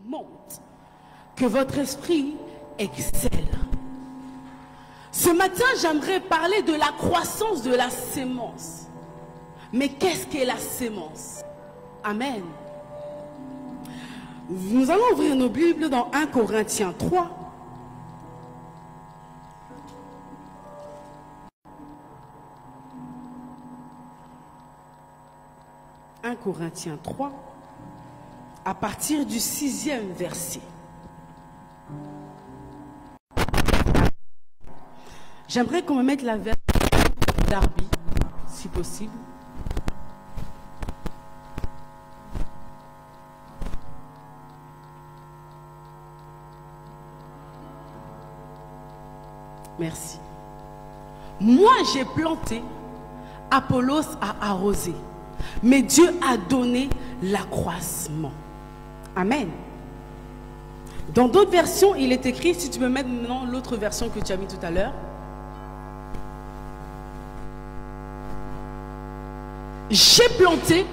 monte, que votre esprit excelle. Ce matin, j'aimerais parler de la croissance de la sémence. Mais qu'est-ce qu'est la sémence? Amen. Nous allons ouvrir nos Bibles dans 1 Corinthiens 3. « 1 Corinthiens 3, à partir du 6e verset. J'aimerais qu'on me mette la version d'Arby, si possible. Merci. Moi, j'ai planté, Apollos a arrosé, mais Dieu a donné l'accroissement. Amen. Dans d'autres versions, il est écrit, si tu peux mettre maintenant l'autre version que tu as mis tout à l'heure. J'ai planté,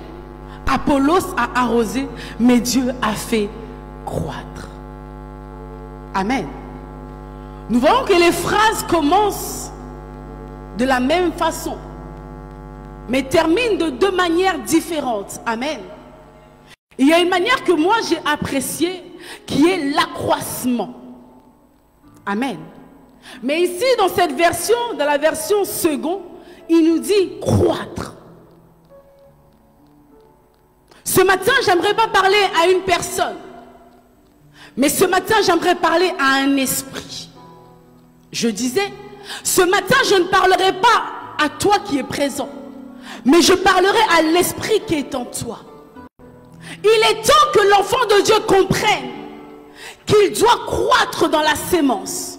Apollos a arrosé, mais Dieu a fait croître. Amen. Nous voyons que les phrases commencent de la même façon, mais terminent de deux manières différentes. Amen. Il y a une manière que moi j'ai appréciée, qui est l'accroissement. Amen. Mais ici, dans cette version, dans la version seconde, il nous dit croître. Ce matin, j'aimerais pas parler à une personne, mais ce matin, j'aimerais parler à un esprit. Je disais, ce matin, je ne parlerai pas à toi qui es présent, mais je parlerai à l'esprit qui est en toi. Il est temps que l'enfant de Dieu comprenne qu'il doit croître dans la sémence.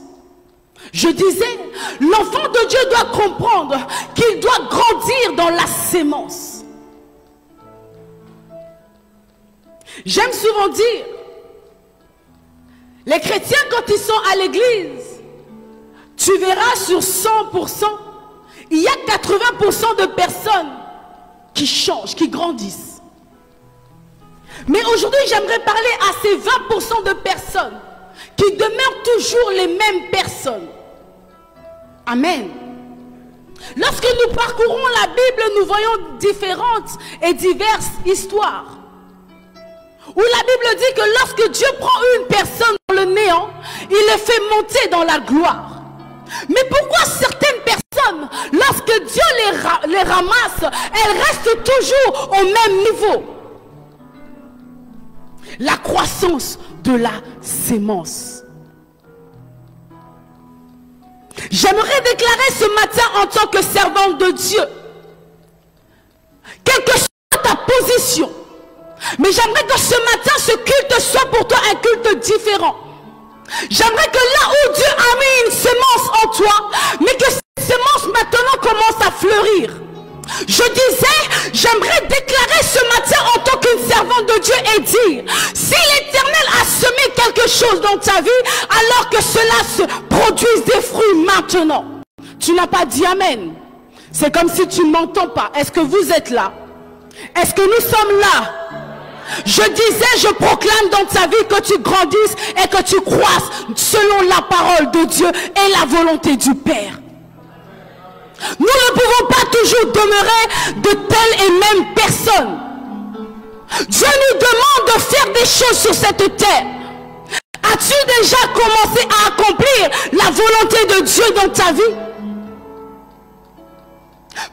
Je disais, l'enfant de Dieu doit comprendre qu'il doit grandir dans la sémence. J'aime souvent dire, les chrétiens quand ils sont à l'église, tu verras sur 100%, il y a 80% de personnes qui changent, qui grandissent. Mais aujourd'hui, j'aimerais parler à ces 20% de personnes qui demeurent toujours les mêmes personnes. Amen. Lorsque nous parcourons la Bible, nous voyons différentes et diverses histoires. Où la Bible dit que lorsque Dieu prend une personne dans le néant, il le fait monter dans la gloire. Mais pourquoi certaines personnes, lorsque Dieu les ramasse, elles restent toujours au même niveau? La croissance de la sémence. J'aimerais déclarer ce matin en tant que servante de Dieu, quelle que soit ta position, mais j'aimerais que ce matin, ce culte soit pour toi un culte différent. J'aimerais que là où Dieu a mis une sémence en toi, mais que cette sémence maintenant commence à fleurir. Je disais, j'aimerais déclarer ce matin en tant qu'une servante de Dieu et dire, si l'Éternel a semé quelque chose dans ta vie, alors que cela se produise des fruits maintenant. Tu n'as pas dit Amen. C'est comme si tu ne m'entends pas. Est-ce que vous êtes là? Est-ce que nous sommes là? Je disais, je proclame dans ta vie que tu grandisses et que tu croisses selon la parole de Dieu et la volonté du Père. Nous ne pouvons pas toujours demeurer de telle et même personne. Dieu nous demande de faire des choses sur cette terre. As-tu déjà commencé à accomplir la volonté de Dieu dans ta vie?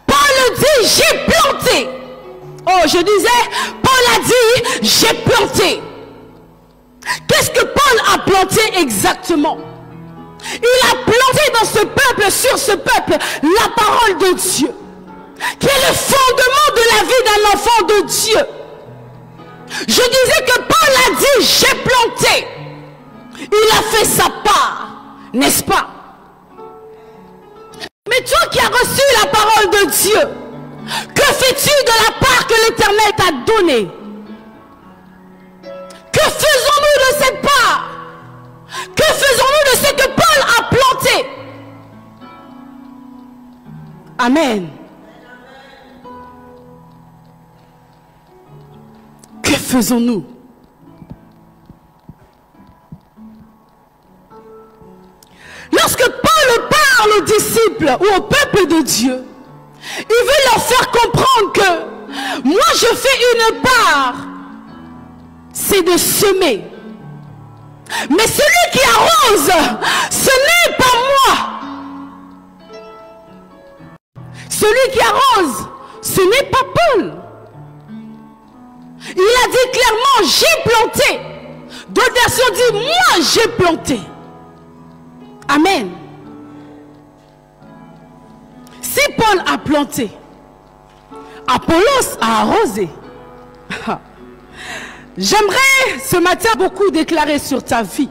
Paul dit, j'ai planté. Oh, je disais, Paul a dit, j'ai planté. Qu'est-ce que Paul a planté exactement? Il a planté dans ce peuple, sur ce peuple, la parole de Dieu, qui est le fondement de la vie d'un enfant de Dieu. Je disais que Paul a dit, j'ai planté. Il a fait sa part, n'est-ce pas? Mais toi qui as reçu la parole de Dieu, que fais-tu de la part que l'Éternel t'a donnée? Que faisons-nous de cette part? Que faisons-nous de ce que Paul a planté? Amen. Que faisons-nous? Lorsque Paul parle aux disciples ou au peuple de Dieu, il veut leur faire comprendre que moi je fais une part, c'est de semer. Mais celui qui arrose, ce n'est pas moi. Celui qui arrose, ce n'est pas Paul. Il a dit clairement, j'ai planté. D'autres versions disent, moi j'ai planté. Amen. Si Paul a planté, Apollos a arrosé. J'aimerais ce matin beaucoup déclarer sur ta vie.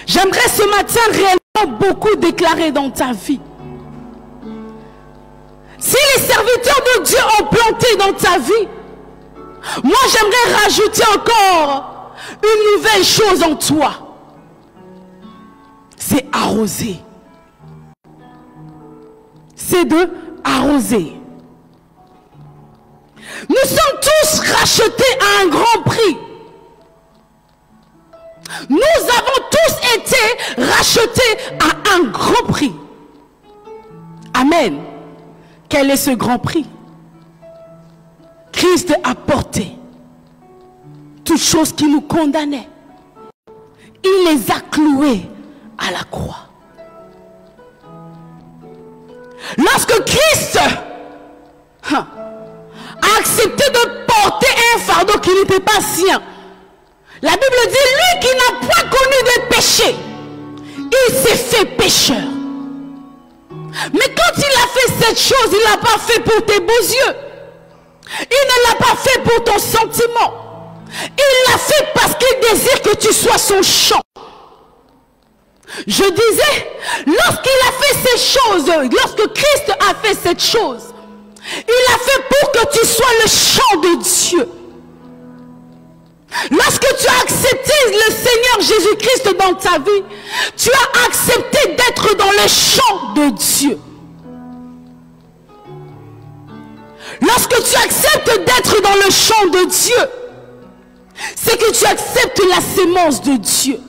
J'aimerais ce matin réellement beaucoup déclarer dans ta vie. Si les serviteurs de Dieu ont planté dans ta vie, moi j'aimerais rajouter encore une nouvelle chose en toi. C'est arroser. C'est de arroser. Nous sommes tous rachetés à un grand prix. Nous avons tous été rachetés à un grand prix. Amen. Quel est ce grand prix? Christ a porté toutes choses qui nous condamnaient. Il les a clouées à la croix. Lorsque Christ a accepté de porter un fardeau qui n'était pas sien, la Bible dit, lui qui n'a point connu de péché, il s'est fait pécheur. Mais quand il a fait cette chose, il ne l'a pas fait pour tes beaux yeux. Il ne l'a pas fait pour ton sentiment. Il l'a fait parce qu'il désire que tu sois son champ. Je disais, lorsqu'il a fait ces choses, lorsque Christ a fait cette chose, il a fait pour que tu sois le champ de Dieu. Lorsque tu as accepté le Seigneur Jésus-Christ dans ta vie, tu as accepté d'être dans le champ de Dieu. Lorsque tu acceptes d'être dans le champ de Dieu, c'est que tu acceptes la sémence de Dieu.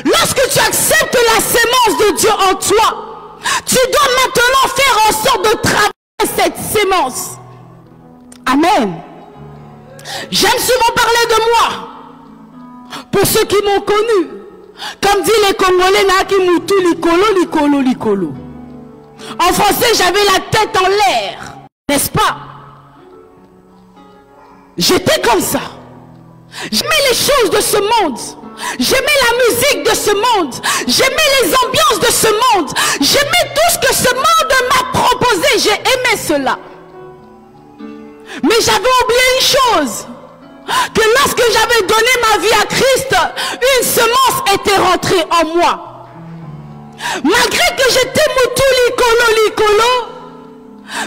Lorsque tu acceptes la sémence de Dieu en toi, tu dois maintenant faire en sorte de travailler cette sémence. Amen. J'aime souvent parler de moi. Pour ceux qui m'ont connu, comme dit les Congolais, likolo. En français, j'avais la tête en l'air, n'est-ce pas? J'étais comme ça. J'aimais les choses de ce monde. J'aimais la musique de ce monde. J'aimais les ambiances de ce monde. J'aimais tout ce que ce monde m'a proposé. J'ai aimé cela. Mais j'avais oublié une chose. Que lorsque j'avais donné ma vie à Christ, une semence était rentrée en moi. Malgré que j'étais moutou likolo,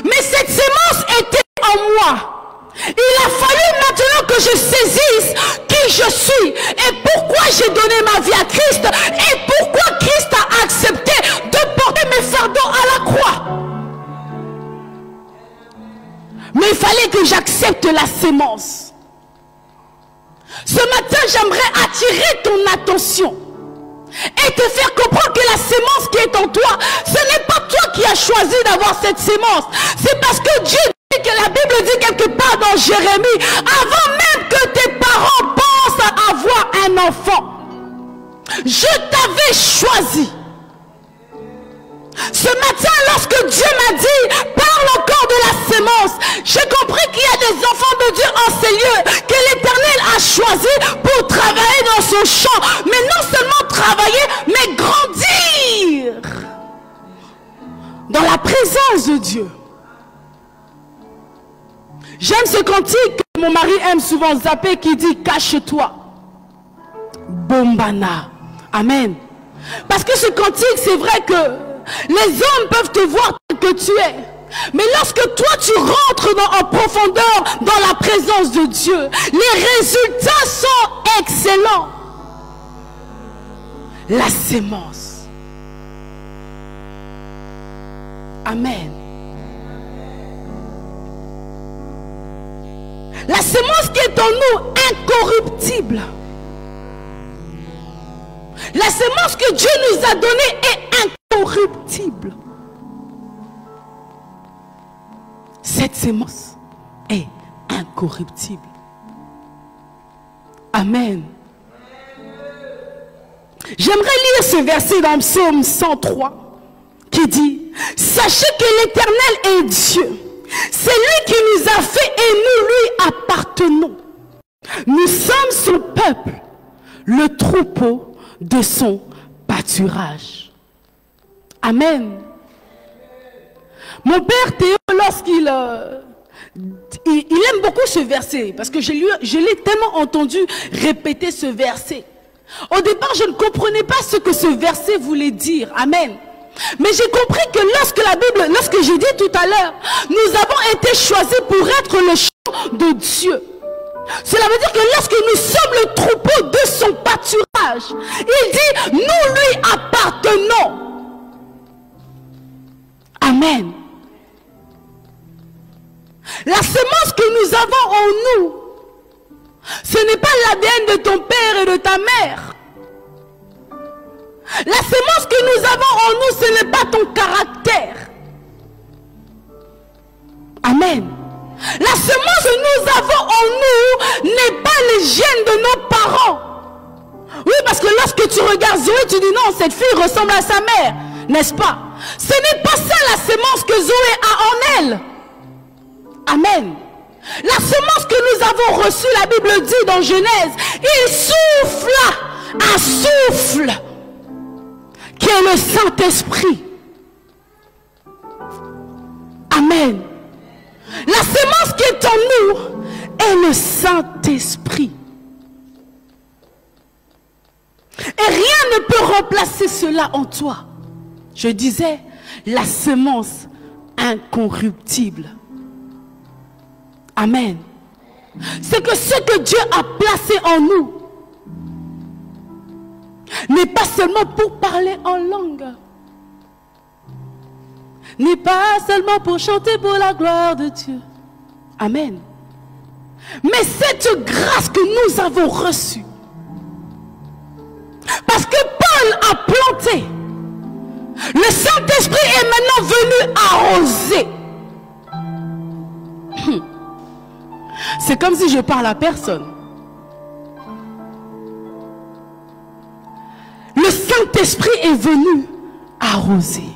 mais cette semence était en moi. Il a fallu maintenant que je saisisse qui je suis et pourquoi j'ai donné ma vie à Christ et pourquoi Christ a accepté de porter mes fardeaux à la croix. Mais il fallait que j'accepte la sémence. Ce matin, j'aimerais attirer ton attention et te faire comprendre que la sémence qui est en toi, ce n'est pas toi qui as choisi d'avoir cette sémence. C'est parce que Dieu dit, que la Bible dit quelque part dans Jérémie, avant même que tes parents pensent à avoir un enfant, je t'avais choisi. Ce matin, lorsque Dieu m'a dit, parle encore de la sémence, j'ai compris qu'il y a des enfants de Dieu en ces lieux que l'Éternel a choisi pour travailler dans son champ. Mais non seulement travailler, mais grandir dans la présence de Dieu. J'aime ce cantique que mon mari aime souvent zapper qui dit « Cache-toi ». Bombana. Amen. Parce que ce cantique, c'est vrai que les hommes peuvent te voir tel que tu es. Mais lorsque toi tu rentres en profondeur dans la présence de Dieu, les résultats sont excellents. La sémence. Amen. La sémence qui est en nous, incorruptible. La semence que Dieu nous a donnée est incorruptible. Cette semence est incorruptible. Amen. J'aimerais lire ce verset dans le psaume 103 qui dit: sachez que l'Éternel est Dieu. C'est lui qui nous a fait et nous lui appartenons. Nous sommes son peuple, le troupeau de son pâturage. Amen. Mon père Théo, lorsqu'il il aime beaucoup ce verset, parce que je l'ai tellement entendu répéter ce verset. Au départ, je ne comprenais pas ce que ce verset voulait dire. Amen. Mais j'ai compris que lorsque j'ai dit tout à l'heure, nous avons été choisis pour être le champ de Dieu. Cela veut dire que lorsque nous sommes le troupeau de son pâturage, il dit, nous lui appartenons. Amen. La semence que nous avons en nous, ce n'est pas l'ADN de ton père et de ta mère. La semence que nous avons en nous, ce n'est pas ton caractère. Amen. La semence que nous avons en nous n'est pas les gènes de nos parents. Oui, parce que lorsque tu regardes Zoé, tu dis non, cette fille ressemble à sa mère. N'est-ce pas? Ce n'est pas ça la semence que Zoé a en elle. Amen. La semence que nous avons reçue, la Bible dit dans Genèse, il souffla un souffle qui est le Saint-Esprit. Amen. La semence qui est en nous est le Saint-Esprit. Et rien ne peut remplacer cela en toi. Je disais, la semence incorruptible. Amen. C'est que ce que Dieu a placé en nous n'est pas seulement pour parler en langue, n'est pas seulement pour chanter pour la gloire de Dieu. Amen. Mais cette grâce que nous avons reçue, parce que Paul a planté, le Saint-Esprit est maintenant venu arroser. C'est comme si je parle à personne. Le Saint-Esprit est venu arroser.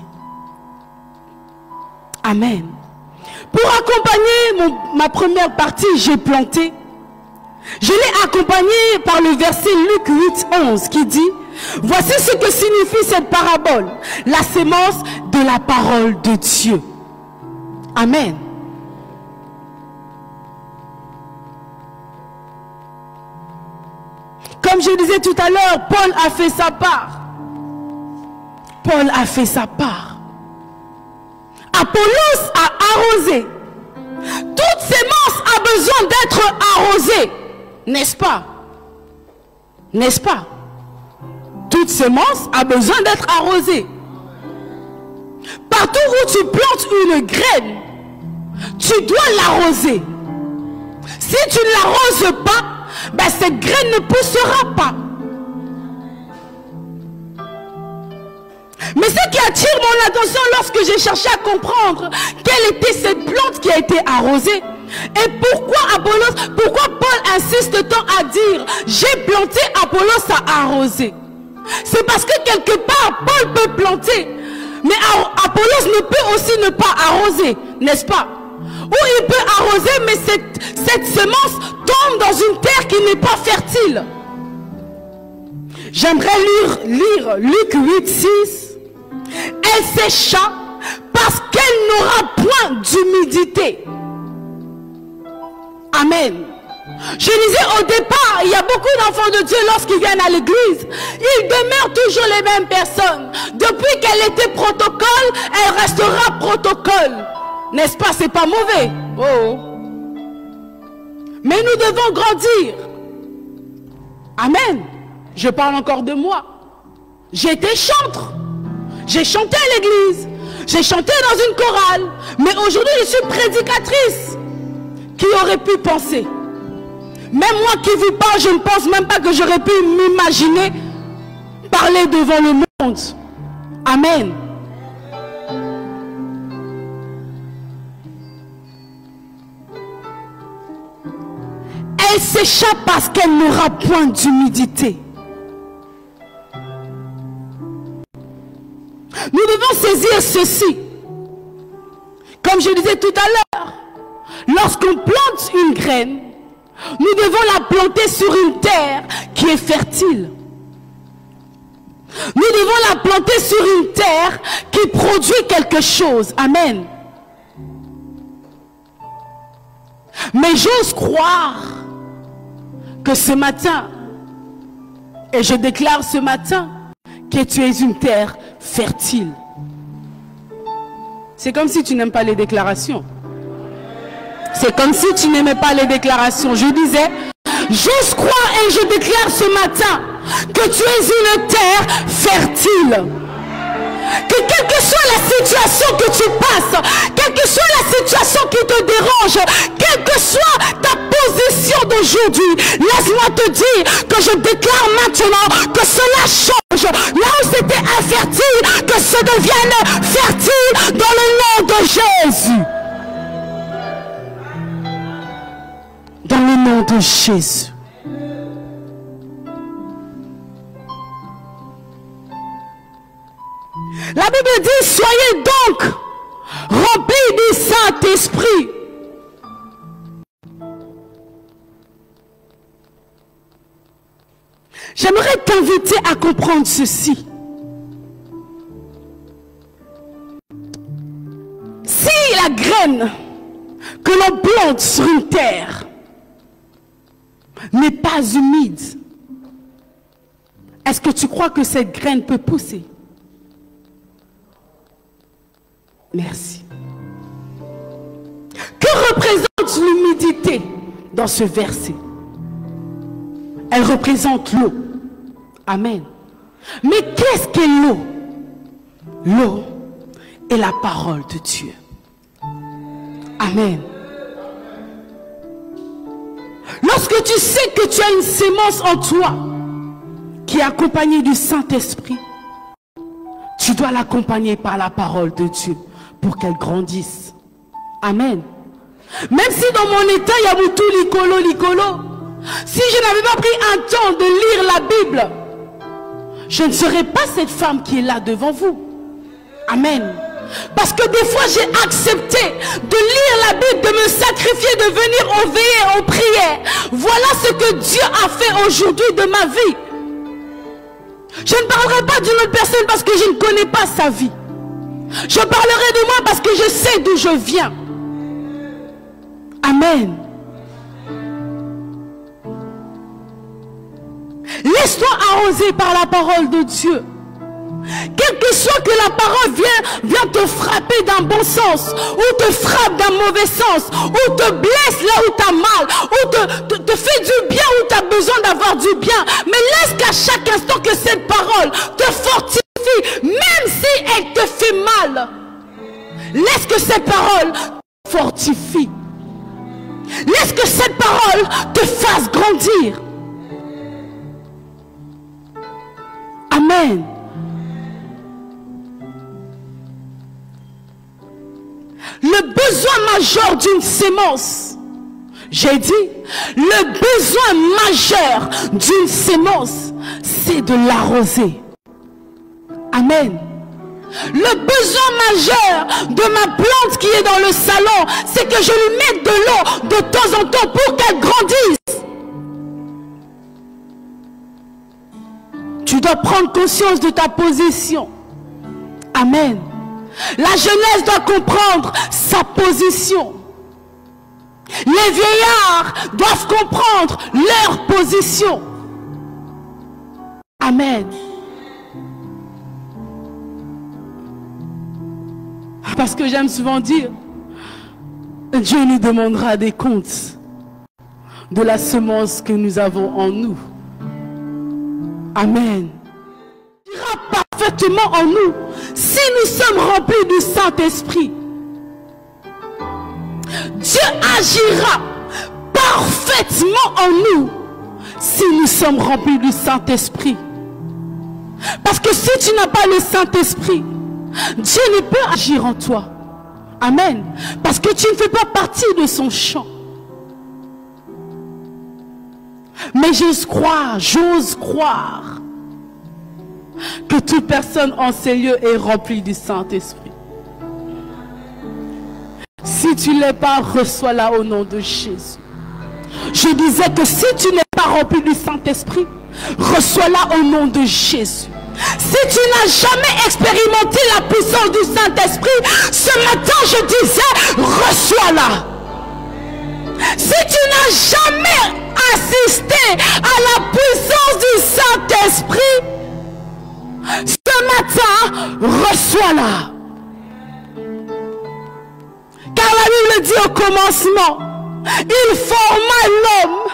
Amen. Pour accompagner ma première partie, j'ai planté. Je l'ai accompagné par le verset Luc 8, 11 qui dit: voici ce que signifie cette parabole, la sémence de la parole de Dieu. Amen. Comme je disais tout à l'heure, Paul a fait sa part. Paul a fait sa part. Apollos a arrosé. Toute sémence a besoin d'être arrosée. N'est-ce pas? N'est-ce pas? Toute sémence a besoin d'être arrosée. Partout où tu plantes une graine, tu dois l'arroser. Si tu ne l'arroses pas, ben cette graine ne poussera pas. Mais ce qui attire mon attention lorsque j'ai cherché à comprendre quelle était cette plante qui a été arrosée, et pourquoi Paul insiste tant à dire j'ai planté, Apollos a arrosé. C'est parce que quelque part Paul peut planter, mais Apollos ne peut aussi ne pas arroser, n'est-ce pas? Ou il peut arroser, mais cette semence tombe dans une terre qui n'est pas fertile. J'aimerais lire Luc 8, 6. Elle sécha parce qu'elle n'aura point d'humidité. Amen. Je disais au départ, il y a beaucoup d'enfants de Dieu lorsqu'ils viennent à l'église, ils demeurent toujours les mêmes personnes. Depuis qu'elle était protocole, elle restera protocole. N'est-ce pas? C'est pas mauvais. Oh. Mais nous devons grandir. Amen. Je parle encore de moi. J'étais chantre. J'ai chanté à l'église. J'ai chanté dans une chorale. Mais aujourd'hui, je suis prédicatrice. Qui aurait pu penser? Même moi qui vous parle, je ne pense même pas que j'aurais pu m'imaginer parler devant le monde. Amen. Elle s'échappe parce qu'elle n'aura point d'humidité. Nous devons saisir ceci. Comme je disais tout à l'heure, lorsqu'on plante une graine, nous devons la planter sur une terre qui est fertile. Nous devons la planter sur une terre qui produit quelque chose. Amen. Mais j'ose croire que ce matin, et je déclare ce matin, que tu es une terre fertile. C'est comme si tu n'aimes pas les déclarations. C'est comme si tu n'aimais pas les déclarations. Je disais, j'ose croire et je déclare ce matin que tu es une terre fertile. Que quelle que soit la situation que tu passes, quelle que soit la situation qui te dérange, quelle que soit ta position d'aujourd'hui, laisse-moi te dire que je déclare maintenant que cela change. Là où c'était infertile, que ça devienne fertile dans le nom de Jésus. Dans le nom de Jésus. La Bible dit, soyez donc remplis du Saint-Esprit. J'aimerais t'inviter à comprendre ceci. Si la graine que l'on plante sur une terre n'est pas humide, est-ce que tu crois que cette graine peut pousser? Merci. Que représente l'humidité dans ce verset? Elle représente l'eau. Amen. Mais qu'est-ce qu'est l'eau? L'eau est la parole de Dieu. Amen. Lorsque tu sais que tu as une sémence en toi qui est accompagnée du Saint-Esprit, tu dois l'accompagner par la parole de Dieu pour qu'elle grandisse. Amen. Même si dans mon état, il y a beaucoup licolo, si je n'avais pas pris un temps de lire la Bible, je ne serais pas cette femme qui est là devant vous. Amen. Parce que des fois, j'ai accepté de lire la Bible, de me sacrifier, de venir au veillées, aux prières. Voilà ce que Dieu a fait aujourd'hui de ma vie. Je ne parlerai pas d'une autre personne parce que je ne connais pas sa vie. Je parlerai de moi parce que je sais d'où je viens. Amen. Laisse-toi arroser par la parole de Dieu. Quel que soit que la parole vient te frapper d'un bon sens, ou te frappe d'un mauvais sens, ou te blesse là où tu as mal, ou te fait du bien où tu as besoin d'avoir du bien. Mais laisse qu'à chaque instant que cette parole te fortifie, même si elle te fait mal, laisse que cette parole te fortifie. Laisse que cette parole te fasse grandir. Amen. Le besoin majeur d'une sémence, j'ai dit, le besoin majeur d'une sémence, c'est de l'arroser. Amen. Le besoin majeur de ma plante qui est dans le salon, c'est que je lui mette de l'eau de temps en temps pour qu'elle grandisse. Tu dois prendre conscience de ta position. Amen. La jeunesse doit comprendre sa position. Les vieillards doivent comprendre leur position. Amen. Parce que j'aime souvent dire, Dieu nous demandera des comptes de la semence que nous avons en nous. Amen. Il ira parfaitement en nous si nous sommes remplis du Saint-Esprit. Dieu agira parfaitement en nous si nous sommes remplis du Saint-Esprit. Parce que si tu n'as pas le Saint-Esprit, Dieu ne peut agir en toi. Amen. Parce que tu ne fais pas partie de son champ. Mais j'ose croire que toute personne en ces lieux est remplie du Saint-Esprit. Si tu ne l'es pas, reçois-la au nom de Jésus. Je disais que si tu n'es pas rempli du Saint-Esprit, reçois-la au nom de Jésus. Si tu n'as jamais expérimenté la puissance du Saint-Esprit, ce matin je disais, reçois-la. Si tu n'as jamais assisté à la puissance du Saint-Esprit, ce matin, reçois-la. Car la Bible dit au commencement, il forma l'homme,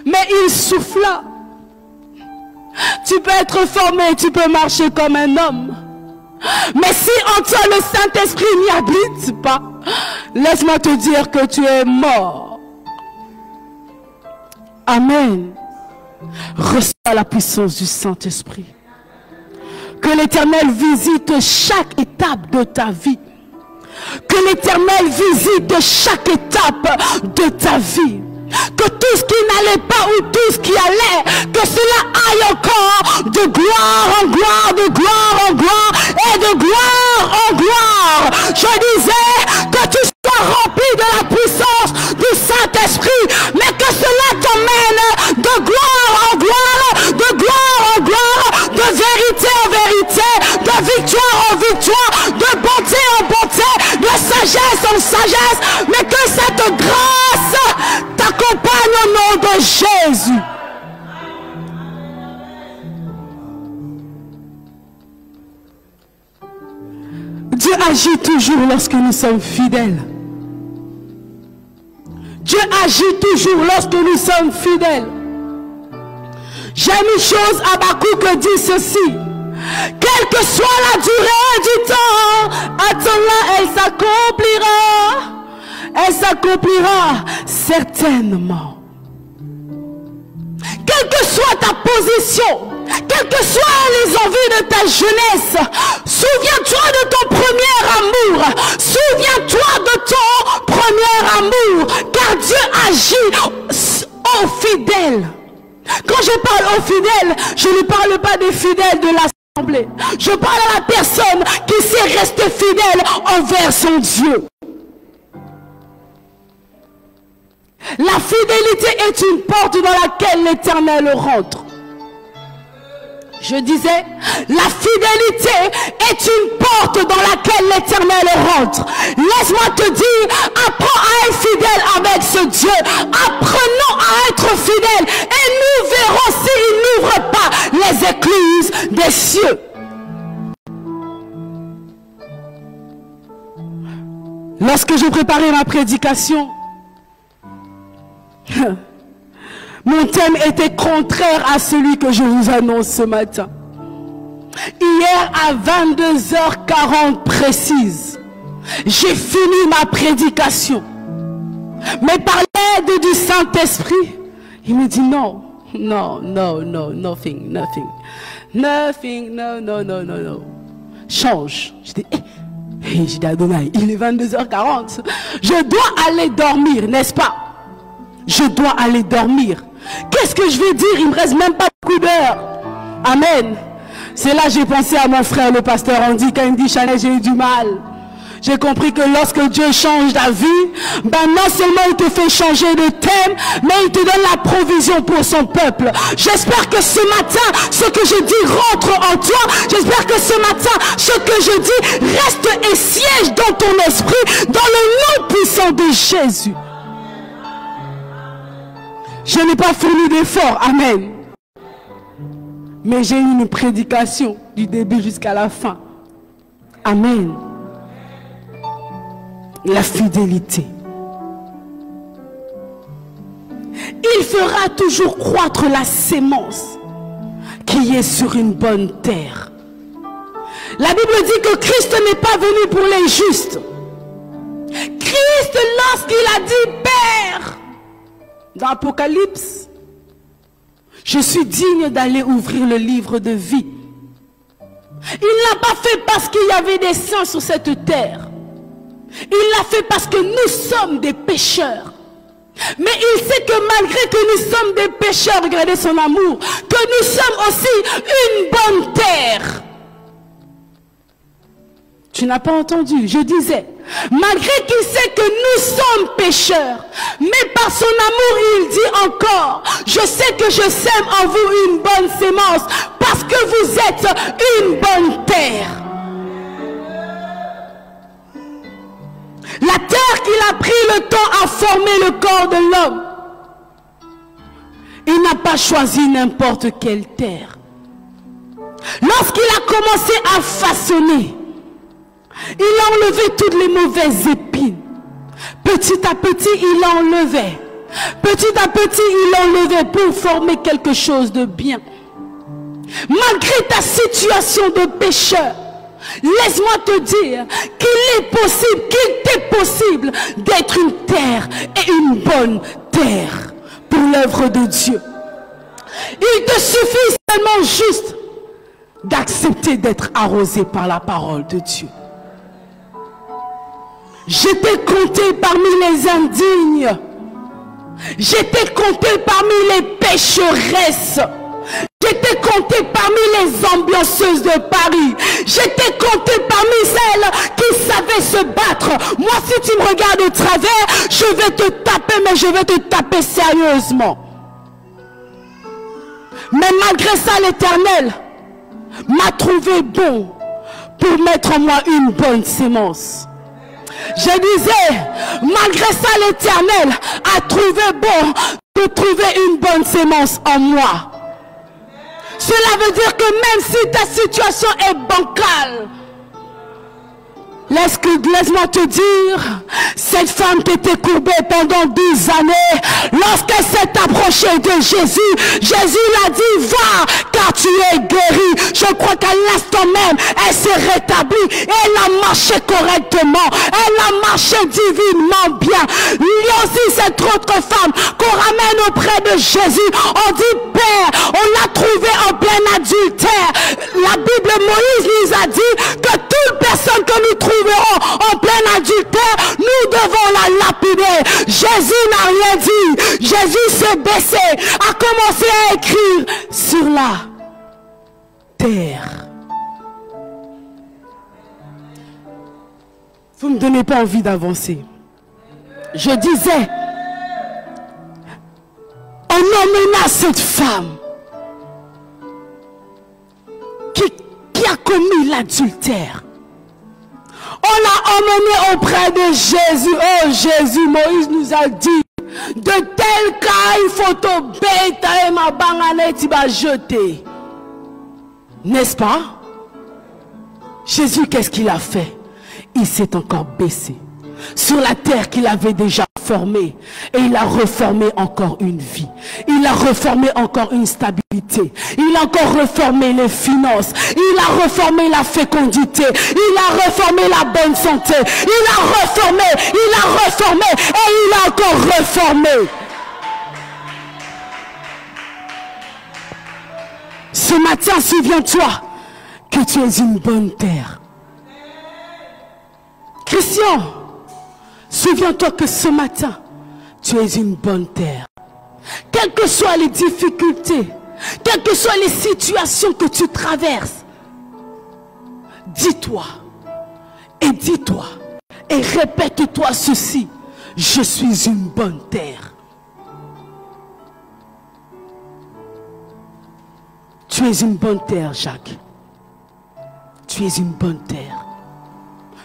mais il souffla. Tu peux être formé, tu peux marcher comme un homme. Mais si en toi le Saint-Esprit n'y habite pas, laisse-moi te dire que tu es mort. Amen. Reçois la puissance du Saint-Esprit. Que l'Éternel visite chaque étape de ta vie. Que l'Éternel visite chaque étape de ta vie. Que tout ce qui n'allait pas ou tout ce qui allait, que cela aille encore de gloire en gloire, de gloire en gloire et de gloire en gloire. Je disais que tu sois rempli de la puissance du Saint-Esprit, mais que cela t'emmène de gloire en gloire, de gloire en gloire, de vérité en vérité, de victoire en victoire, de bonté en bonté, de sagesse en sagesse, mais que cette grâce t'accompagne au nom de Jésus. Dieu agit toujours lorsque nous sommes fidèles. Dieu agit toujours lorsque nous sommes fidèles. J'aime une chose, Habakkuk dit ceci: quelle que soit la durée du temps, attends-la, elle s'accomplira. Elle s'accomplira certainement. Quelle que soit ta position, quelles que soient les envies de ta jeunesse, souviens-toi de ton premier amour. Souviens-toi de ton premier amour, car Dieu agit aux fidèles. Quand je parle aux fidèles, je ne parle pas des fidèles de l'assemblée. Je parle à la personne qui sait rester fidèle envers son Dieu. La fidélité est une porte dans laquelle l'Éternel rentre. Je disais, la fidélité est une porte dans laquelle l'Éternel rentre. Laisse-moi te dire, apprends à être fidèle avec ce Dieu. Apprenons à être fidèles et nous verrons s'il n'ouvre pas les écluses des cieux. Lorsque je préparais ma prédication, mon thème était contraire à celui que je vous annonce ce matin. Hier à 22h40 précise, j'ai fini ma prédication. Mais par l'aide du Saint-Esprit, il me dit non, nothing, no. Change. Je dis Adonai, il est 22h40. Je dois aller dormir, n'est-ce pas? Je dois aller dormir. Qu'est-ce que je vais dire? Il ne me reste même pas beaucoup d'heures. Amen. C'est là que j'ai pensé à mon frère le pasteur Andy quand il me dit Chanel, j'ai eu du mal. J'ai compris que lorsque Dieu change ta vie, non seulement il te fait changer de thème, mais il te donne la provision pour son peuple. J'espère que ce matin, ce que je dis rentre en toi. J'espère que ce matin, ce que je dis reste et siège dans ton esprit, dans le nom puissant de Jésus. Je n'ai pas fourni d'effort, amen. Mais j'ai eu une prédication du début jusqu'à la fin. Amen. La fidélité. Il fera toujours croître la sémence qui est sur une bonne terre. La Bible dit que Christ n'est pas venu pour les justes. Christ, lorsqu'il a dit Père, dans l'Apocalypse, Je suis digne d'aller ouvrir le livre de vie. Il l'a pas fait parce qu'il y avait des saints sur cette terre. Il l'a fait parce que nous sommes des pécheurs. Mais il sait que malgré que nous sommes des pécheurs, regardez son amour, que nous sommes aussi une bonne terre. Tu n'as pas entendu, je disais, malgré qu'il sait que nous sommes pécheurs, mais par son amour il dit encore, je sais que je sème en vous une bonne sémence, parce que vous êtes une bonne terre. La terre qu'il a pris le temps à former le corps de l'homme, il n'a pas choisi n'importe quelle terre. Lorsqu'il a commencé à façonner, il a enlevé toutes les mauvaises épines. Petit à petit, il enlevait. Petit à petit, il enlevait pour former quelque chose de bien. Malgré ta situation de pécheur, laisse-moi te dire qu'il est possible, qu'il t'est possible d'être une terre et une bonne terre pour l'œuvre de Dieu. Il te suffit seulement juste d'accepter d'être arrosé par la parole de Dieu. J'étais compté parmi les indignes. J'étais compté parmi les pécheresses. J'étais compté parmi les ambianceuses de Paris. J'étais compté parmi celles qui savaient se battre. Moi, si tu me regardes au travers, je vais te taper, mais je vais te taper sérieusement. Mais malgré ça, l'Éternel m'a trouvé bon pour mettre en moi une bonne sémence. Je disais, malgré ça, l'Éternel a trouvé bon de trouver une bonne sémence en moi. Cela veut dire que même si ta situation est bancale, laisse-moi te dire, cette femme qui était courbée pendant 10 années, lorsqu'elle s'est approchée de Jésus, Jésus l'a dit, va, car tu es guéri. Je crois qu'à l'instant même, elle s'est rétablie et elle a marché correctement. Elle a marché divinement bien. Il y a aussi cette autre femme qu'on ramène auprès de Jésus. On dit, Père, on l'a trouvée en plein adultère. La Bible, Moïse nous a dit que toute personne que nous trouvons en plein adultère, nous devons la lapider. Jésus n'a rien dit. Jésus s'est baissé, a commencé à écrire sur la terre. Vous ne me donnez pas envie d'avancer. Je disais, on emmena cette femme qui a commis l'adultère. On l'a emmené auprès de Jésus. Oh Jésus, Moïse nous a dit, de tel cas, il faut t'obéir et ma bangane tu vas jeter. N'est-ce pas? Jésus, qu'est-ce qu'il a fait? Il s'est encore baissé sur la terre qu'il avait déjà formée et il a reformé encore une vie. Il a reformé encore une stabilité. Il a encore reformé les finances. Il a reformé la fécondité. Il a reformé la bonne santé. Il a reformé et il a encore reformé. Ce matin, souviens-toi que tu es une bonne terre. Christian, souviens-toi que ce matin, tu es une bonne terre. Quelles que soient les difficultés, quelles que soient les situations que tu traverses, dis-toi et répète-toi ceci: je suis une bonne terre. Tu es une bonne terre, Jacques. Tu es une bonne terre.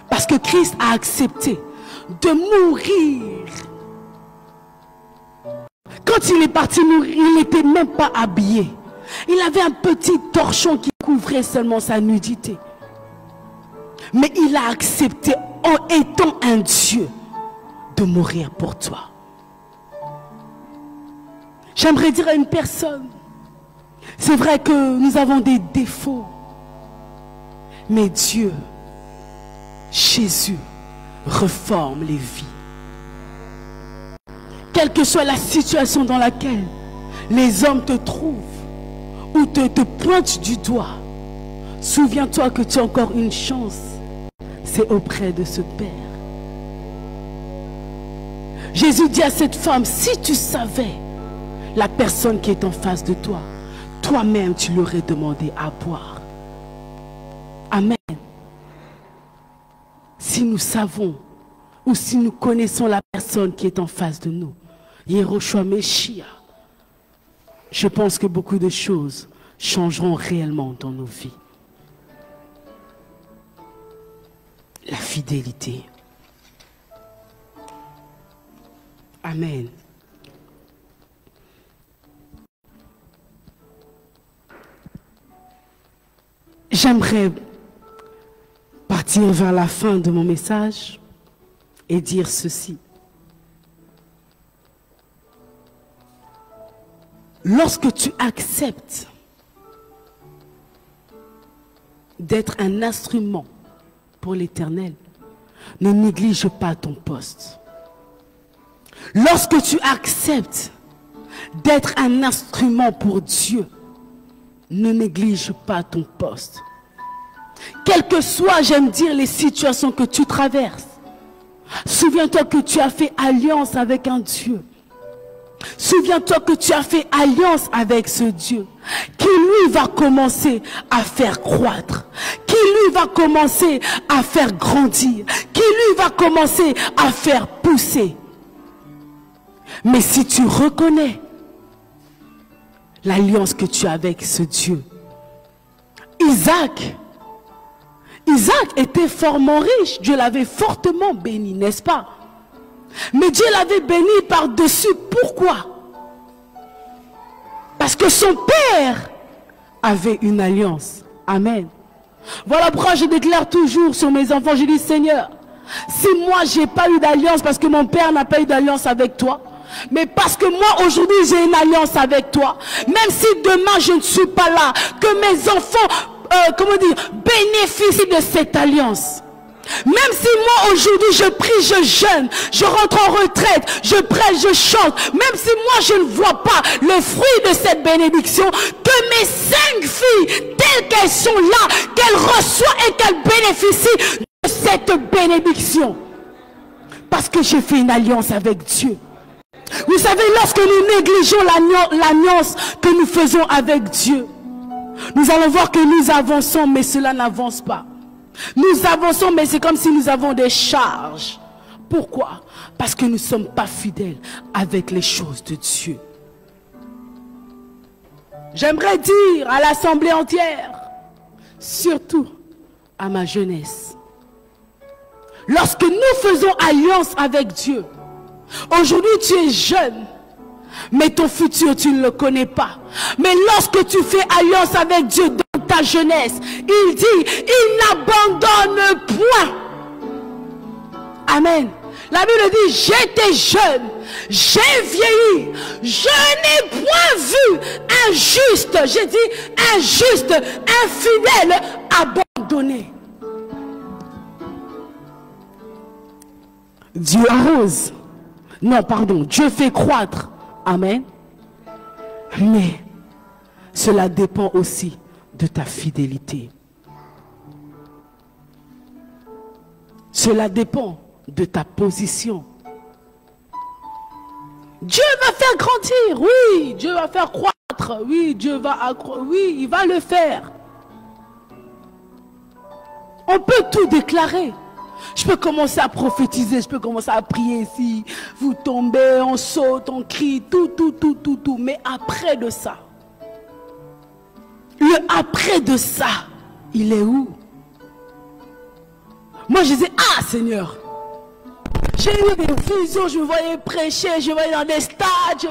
Parce que Christ a accepté de mourir. Quand il est parti mourir, il n'était même pas habillé. Il avait un petit torchon qui couvrait seulement sa nudité. Mais il a accepté, en étant un Dieu, de mourir pour toi. J'aimerais dire à une personne, c'est vrai que nous avons des défauts, mais Dieu, Jésus, reforme les vies. Quelle que soit la situation dans laquelle les hommes te trouvent ou te pointent du doigt, souviens-toi que tu as encore une chance. C'est auprès de ce Père. Jésus dit à cette femme, si tu savais la personne qui est en face de toi, toi-même tu l'aurais demandé à boire. Amen. Si nous savons ou si nous connaissons la personne qui est en face de nous, Yehoshua Meshiach, je pense que beaucoup de choses changeront réellement dans nos vies. La fidélité. Amen. J'aimerais partir vers la fin de mon message et dire ceci. Lorsque tu acceptes d'être un instrument pour l'Éternel, ne néglige pas ton poste. Lorsque tu acceptes d'être un instrument pour Dieu, ne néglige pas ton poste. Quelles que soient, j'aime dire, les situations que tu traverses, souviens-toi que tu as fait alliance avec un Dieu. Souviens-toi que tu as fait alliance avec ce Dieu qui lui va commencer à faire croître, qui lui va commencer à faire grandir, qui lui va commencer à faire pousser. Mais si tu reconnais l'alliance que tu as avec ce Dieu, Isaac était fortement riche, Dieu l'avait fortement béni, n'est-ce pas? Mais Dieu l'avait béni par-dessus. Pourquoi? Parce que son père avait une alliance. Amen. Voilà pourquoi je déclare toujours sur mes enfants, je dis Seigneur, si moi j'ai pas eu d'alliance parce que mon père n'a pas eu d'alliance avec toi, mais parce que moi aujourd'hui j'ai une alliance avec toi, même si demain je ne suis pas là, que mes enfants, bénéficient de cette alliance. Même si moi aujourd'hui je prie, je jeûne, je rentre en retraite, je prêche, je chante, même si moi je ne vois pas le fruit de cette bénédiction, que mes 5 filles, telles qu'elles sont là, qu'elles reçoivent et qu'elles bénéficient de cette bénédiction. Parce que j'ai fait une alliance avec Dieu. Vous savez, lorsque nous négligeons l'alliance que nous faisons avec Dieu, nous allons voir que nous avançons, mais cela n'avance pas. Nous avançons, mais c'est comme si nous avons des charges. Pourquoi? Parce que nous ne sommes pas fidèles avec les choses de Dieu. J'aimerais dire à l'assemblée entière, surtout à ma jeunesse, lorsque nous faisons alliance avec Dieu, aujourd'hui tu es jeune, mais ton futur tu ne le connais pas. Mais lorsque tu fais alliance avec Dieu dans ta jeunesse, il dit, il n'abandonne point. Amen. La Bible dit, j'étais jeune, j'ai vieilli, je n'ai point vu injuste, j'ai dit injuste, infidèle, abandonné. Dieu arrose. Non, pardon, Dieu fait croître. Amen. Mais cela dépend aussi de ta fidélité. Cela dépend de ta position. Dieu va faire grandir, oui, Dieu va faire croître, oui, Dieu va accroître, oui, il va le faire. On peut tout déclarer. Je peux commencer à prophétiser, je peux commencer à prier ici. Vous tombez, on saute, on crie, tout. Mais après de ça, le après de ça, il est où? Moi je disais, ah Seigneur, j'ai eu des visions, je me voyais prêcher, je voyais dans des stades, je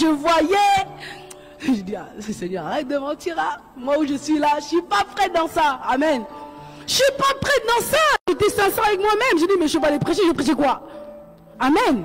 voyais. Je dis, ah, Seigneur, arrête de mentir là. Moi où je suis là, je ne suis pas prête dans ça. Amen. Je ne suis pas prête dans ça. J'étais sincère avec moi-même. J'ai dit, mais je vais aller prêcher, je vais prêcher quoi? Amen.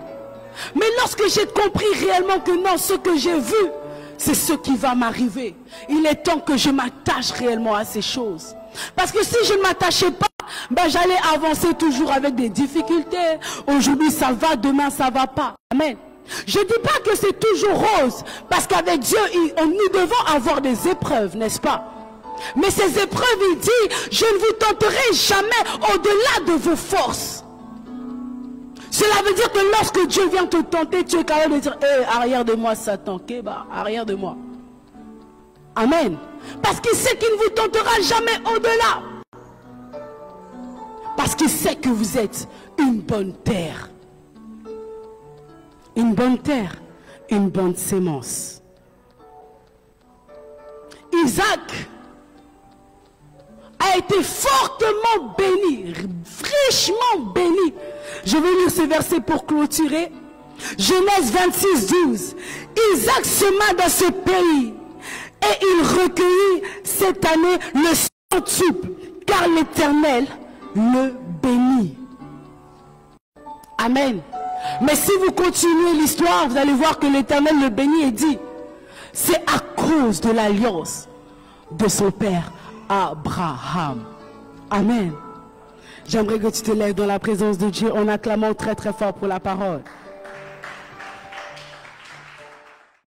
Mais lorsque j'ai compris réellement que non, ce que j'ai vu, c'est ce qui va m'arriver. Il est temps que je m'attache réellement à ces choses. Parce que si je ne m'attachais pas, ben j'allais avancer toujours avec des difficultés. Aujourd'hui ça va, demain ça va pas. Amen. Je ne dis pas que c'est toujours rose, parce qu'avec Dieu, nous devons avoir des épreuves, n'est-ce pas? Mais ces épreuves, il dit, je ne vous tenterai jamais au-delà de vos forces. Cela veut dire que lorsque Dieu vient te tenter, tu es capable de dire, arrière de moi Satan, arrière de moi. Amen. Parce qu'il sait qu'il ne vous tentera jamais au-delà. Parce qu'il sait que vous êtes une bonne terre. Une bonne terre, une bonne sémence. Isaac a été fortement béni, richement béni. Je vais lire ce verset pour clôturer. Genèse 26, 12. Isaac sema dans ce pays et il recueillit cette année le centuple, car l'Éternel le bénit. Amen. Mais si vous continuez l'histoire, vous allez voir que l'Éternel le bénit et dit, c'est à cause de l'alliance de son père Abraham. Amen. J'aimerais que tu te lèves dans la présence de Dieu en acclamant très très fort pour la parole.